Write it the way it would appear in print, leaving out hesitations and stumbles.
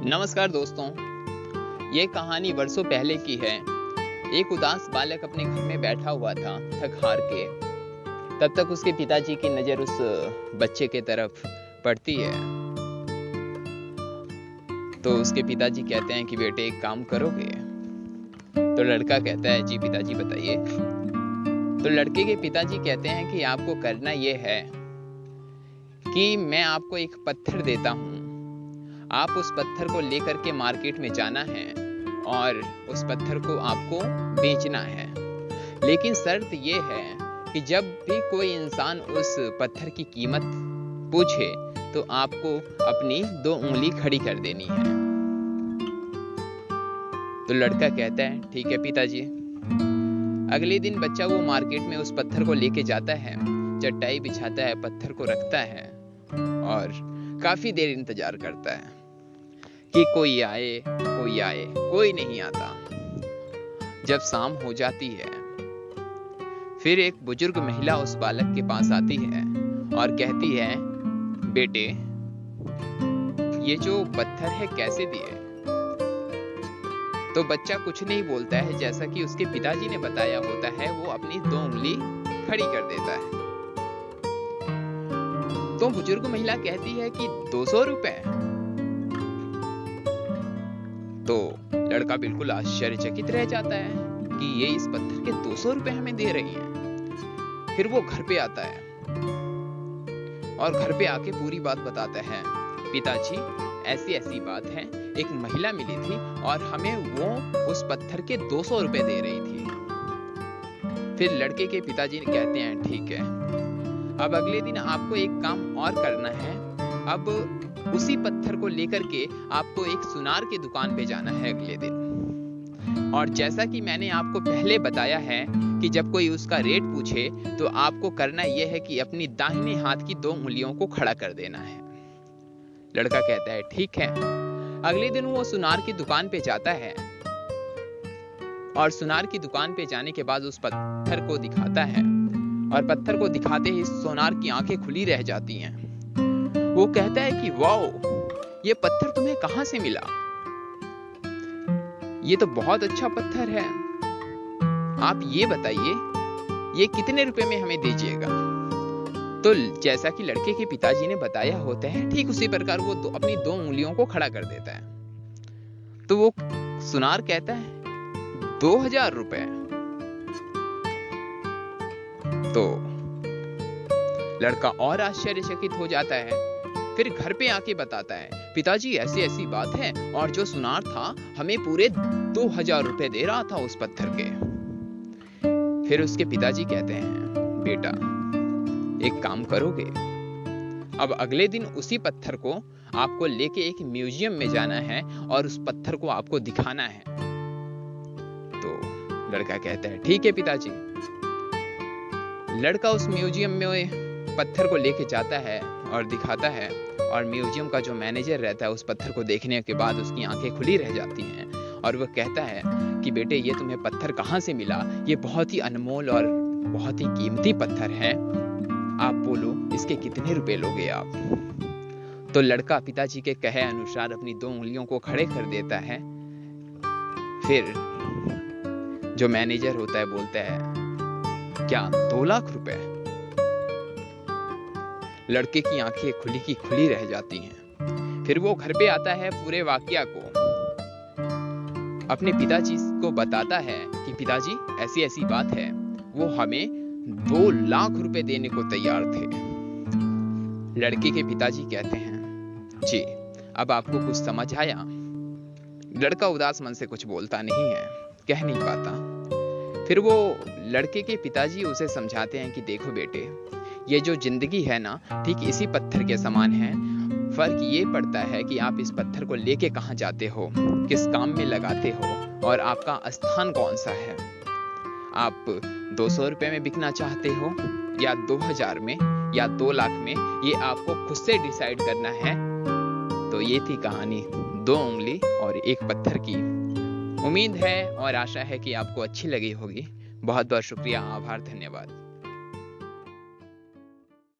नमस्कार दोस्तों, ये कहानी वर्षों पहले की है। एक उदास बालक अपने घर में बैठा हुआ था, थक हार के। तब तक उसके पिताजी की नजर उस बच्चे के तरफ पड़ती है। तो उसके पिताजी कहते हैं कि बेटे एक काम करोगे? तो लड़का कहता है जी पिताजी बताइए। तो लड़के के पिताजी कहते हैं कि आपको करना ये है कि मैं आपको एक पत्थर देता हूँ, आप उस पत्थर को लेकर के मार्केट में जाना है और उस पत्थर को आपको बेचना है। लेकिन शर्त ये है कि जब भी कोई इंसान उस पत्थर की कीमत पूछे तो आपको अपनी 2 उंगली खड़ी कर देनी है। तो लड़का कहता है ठीक है पिताजी। अगले दिन बच्चा वो मार्केट में उस पत्थर को लेके जाता है, चटाई बिछाता है, पत्थर को रखता है और काफी देर इंतजार करता है कि कोई आए, कोई नहीं आता। जब शाम हो जाती है, फिर एक बुजुर्ग महिला उस बालक के पास आती है और कहती है बेटे ये जो पत्थर है कैसे दिए? तो बच्चा कुछ नहीं बोलता है, जैसा कि उसके पिताजी ने बताया होता है वो अपनी 2 उंगली खड़ी कर देता है। तो बुजुर्ग महिला कहती है कि 200 रुपए। तो लड़का बिल्कुल आश्चर्यचकित रह जाता है कि ये इस पत्थर के 200 रुपए हमें दे रही है। फिर वो घर पे आता है और घर पे आके पूरी बात बताता है, पिताजी ऐसी ऐसी बात है, एक महिला मिली थी और हमें वो उस पत्थर के 200 रुपए दे रही थी। फिर लड़के के पिताजी कहते हैं ठीक है, अब अगले दिन आपको एक काम और करना है। अब उसी पत्थर को लेकर के आपको एक सुनार की दुकान पे जाना है अगले दिन। और जैसा कि मैंने आपको पहले बताया है कि जब कोई उसका रेट पूछे तो आपको करना यह है कि अपनी दाहिने हाथ की 2 उंगलियों को खड़ा कर देना है। लड़का कहता है ठीक है। अगले दिन वो सुनार की दुकान पे जाता है और सुनार की दुकान पे जाने के बाद उस पत्थर को दिखाता है और पत्थर को दिखाते ही सोनार की आंखें खुली रह जाती हैं। वो कहता है कि वाओ, ये पत्थर तुम्हें कहां से मिला? ये तो बहुत अच्छा पत्थर है। आप ये बताइए ये कितने रुपए में हमें दीजिएगा? तो जैसा कि लड़के के पिताजी ने बताया होता है ठीक उसी प्रकार वो अपनी 2 उंगलियों को खड़ा कर देता है। तो वो सुनार कहता है 2000 रुपए। तो लड़का और आश्चर्यचकित हो जाता है। फिर घर पे आके बताता है पिताजी ऐसी ऐसी बात है और जो सुनार था हमें पूरे 2000 रुपए दे रहा था उस पत्थर के। फिर उसके पिताजी कहते हैं बेटा एक काम करोगे? अब अगले दिन उसी पत्थर को आपको लेके एक म्यूजियम में जाना है और उस पत्थर को आपको दिखाना है। तो लड़का कहता है ठीक है पिताजी। लड़का उस म्यूजियम में पत्थर को लेके जाता है और दिखाता है और म्यूजियम का जो मैनेजर रहता है उस पत्थर को देखने के बाद उसकी आंखें खुली रह जाती हैं और वह कहता है कि बेटे ये तुम्हें पत्थर कहां से मिला? ये बहुत ही अनमोल और बहुत ही कीमती पत्थर है। आप बोलो इसके कितने रुपए लोगे आप? तो लड़का पिताजी के कहे अनुसार अपनी 2 उंगलियों को खड़े कर देता है। फिर जो मैनेजर होता है बोलता है क्या 2 लाख रुपए? लड़के की आंखें खुली की खुली रह जाती हैं। फिर वो घर पे आता है, पूरे वाकया को अपने पिताजी को बताता है कि पिताजी ऐसी ऐसी बात है, वो हमें 2 लाख रुपए देने को तैयार थे। लड़के के पिताजी कहते हैं जी अब आपको कुछ समझ आया? लड़का उदास मन से कुछ बोलता नहीं है, कह नहीं पाता। फिर वो लड़के के पिताजी उसे समझाते हैं कि देखो बेटे ये जो जिंदगी है ना ठीक इसी पत्थर के समान है। फर्क ये पड़ता है कि आप इस पत्थर को लेके कहां जाते हो, किस काम में लगाते हो और आपका स्थान कौन सा है। आप 200 रुपए में बिकना चाहते हो या 2000 में या 2 लाख में, ये आपको खुद से डिसाइड करना है। तो ये थी कहानी 2 उंगली और एक पत्थर की। उम्मीद है और आशा है कि आपको अच्छी लगी होगी। बहुत बहुत शुक्रिया, आभार, धन्यवाद।